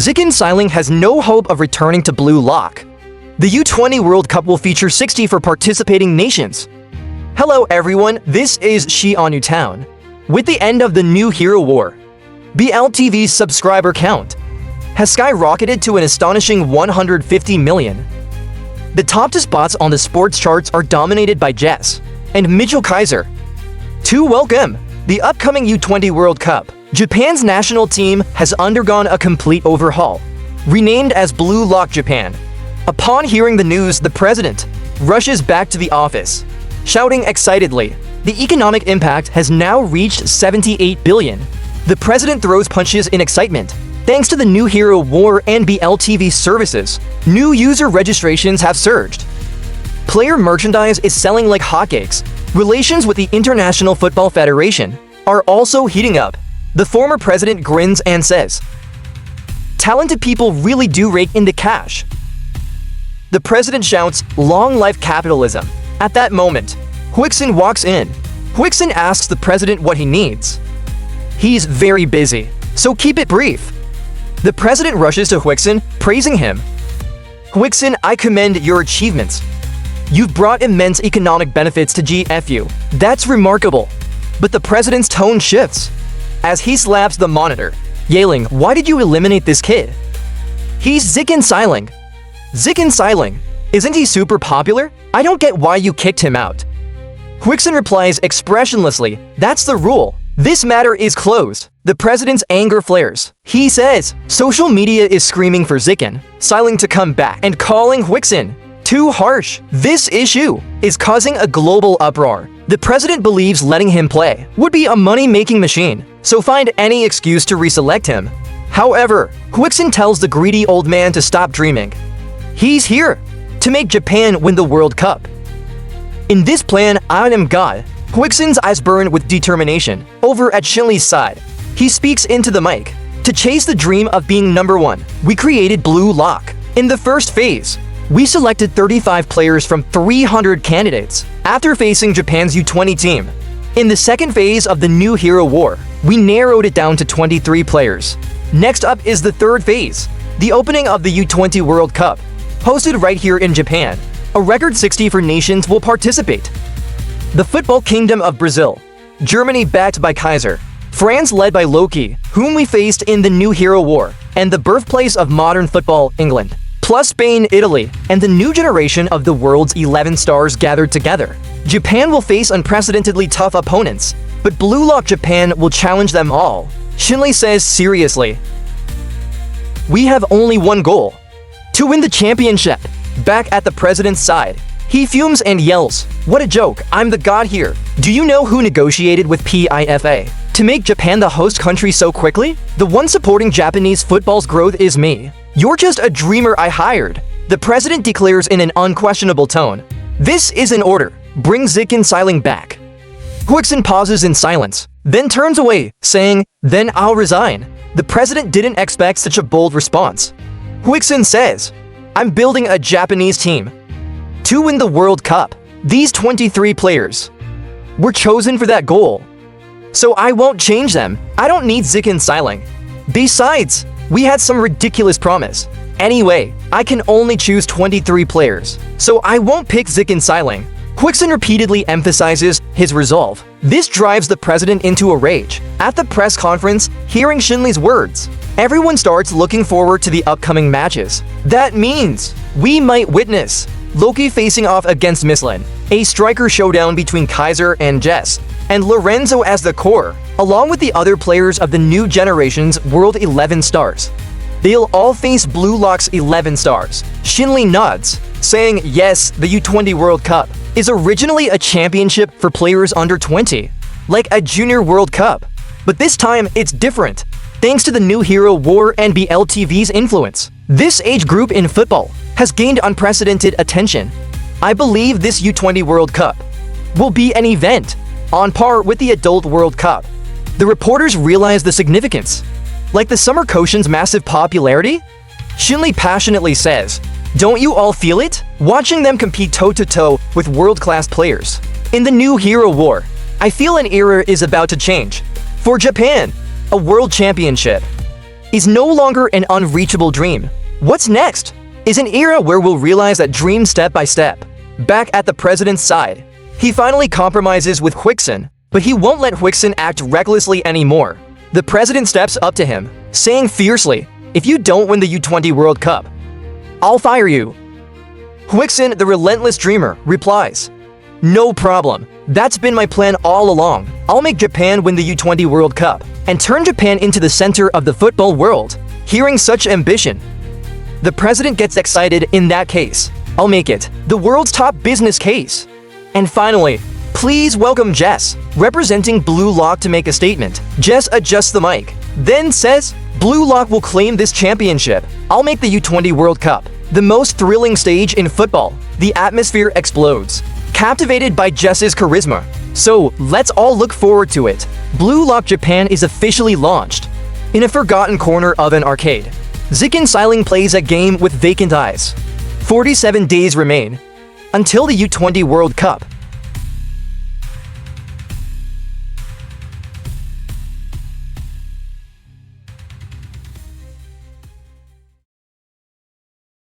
Zikin Seiling has no hope of returning to Blue Lock. The U20 World Cup will feature 64 participating nations. Hello everyone, this is Xi'anu Town. With the end of the New Hero War, BLTV's subscriber count has skyrocketed to an astonishing 150 million. The top 2 spots on the sports charts are dominated by Jess and Mitchell Kaiser. To welcome the upcoming U20 World Cup, Japan's national team has undergone a complete overhaul, renamed as Blue Lock Japan. Upon hearing the news, the president rushes back to the office, shouting excitedly, "The economic impact has now reached 78 billion. The president throws punches in excitement. Thanks to the New Hero War and BLTV services, new user registrations have surged. Player merchandise is selling like hotcakes. Relations with the International Football Federation are also heating up." The former president grins and says, "Talented people really do rake in the cash." The president shouts, "Long life capitalism." At that moment, Huixin walks in. Huixin asks the president what he needs. "He's very busy, so keep it brief." The president rushes to Huixin, praising him. "Huixin, I commend your achievements. You've brought immense economic benefits to GFU. That's remarkable." But the president's tone shifts as he slaps the monitor, yelling, "Why did you eliminate this kid? He's Zikin Seiling." "Zikin Seiling? Isn't he super popular? I don't get why you kicked him out." Huixin replies expressionlessly, "That's the rule. This matter is closed." The president's anger flares. He says, "Social media is screaming for Zikin Seiling to come back and calling Huixin too harsh. This issue is causing a global uproar. The president believes letting him play would be a money-making machine, so find any excuse to reselect him." However, Huixin tells the greedy old man to stop dreaming. He's here to make Japan win the World Cup. In this plan, I am God. Huixin's eyes burn with determination. Over at Shinli's side, he speaks into the mic. "To chase the dream of being #1, we created Blue Lock. In the first phase, we selected 35 players from 300 candidates after facing Japan's U20 team. In the second phase of the New Hero War, we narrowed it down to 23 players. Next up is the third phase, the opening of the U20 World Cup, hosted right here in Japan. A record 64 nations will participate. The football kingdom of Brazil, Germany backed by Kaiser, France led by Loki, whom we faced in the New Hero War, and the birthplace of modern football, England, plus Spain, Italy, and the new generation of the world's 11 stars gathered together. Japan will face unprecedentedly tough opponents, but Blue Lock Japan will challenge them all. Shinli says seriously, "We have only one goal, to win the championship." Back at the president's side, he fumes and yells, "What a joke, I'm the god here. Do you know who negotiated with FIFA to make Japan the host country so quickly? The one supporting Japanese football's growth is me. You're just a dreamer I hired." The president declares in an unquestionable tone, "This is an order. Bring Zikin Seiling back." Huixin pauses in silence, then turns away, saying, "Then I'll resign." The president didn't expect such a bold response. Huixin says, "I'm building a Japanese team to win the World Cup. These 23 players were chosen for that goal, so I won't change them. I don't need Zikin Seiling. Besides, we had some ridiculous promise. Anyway, I can only choose 23 players, so I won't pick Zikin Seiling." Huixin repeatedly emphasizes his resolve. This drives the president into a rage. At the press conference, hearing Shinli's words, everyone starts looking forward to the upcoming matches. That means we might witness Loki facing off against Mislin, a striker showdown between Kaiser and Jess, and Lorenzo as the core, along with the other players of the new generation's World 11 stars. They'll all face Blue Lock's 11 stars. Shinli nods, saying, "Yes, the U20 World Cup is originally a championship for players under 20, like a Junior World Cup. But this time, it's different, thanks to the New Hero War and BLTV's influence. This age group in football has gained unprecedented attention. I believe this U20 World Cup will be an event on par with the Adult World Cup." The reporters realize the significance. Like the Summer Koshin's massive popularity? Shinli passionately says, "Don't you all feel it? Watching them compete toe-to-toe with world-class players. In the New Hero War, I feel an era is about to change. For Japan, a world championship is no longer an unreachable dream. What's next is an era where we'll realize that dream step by step. Back at the president's side, he finally compromises with Huixin, but he won't let Huixin act recklessly anymore. The president steps up to him, saying fiercely, "If you don't win the U20 World Cup, I'll fire you." Huixin, the relentless dreamer, replies, "No problem. That's been my plan all along. I'll make Japan win the U20 World Cup and turn Japan into the center of the football world." Hearing such ambition, the president gets excited. "In that case, I'll make it the world's top business case." And finally, please welcome Jess, representing Blue Lock, to make a statement. Jess adjusts the mic, then says, "Blue Lock will claim this championship. I'll make the U20 World Cup the most thrilling stage in football." The atmosphere explodes, captivated by Jess's charisma. So let's all look forward to it. Blue Lock Japan is officially launched. In a forgotten corner of an arcade, Zikin Seiling plays a game with vacant eyes. 47 days remain until the U20 World Cup.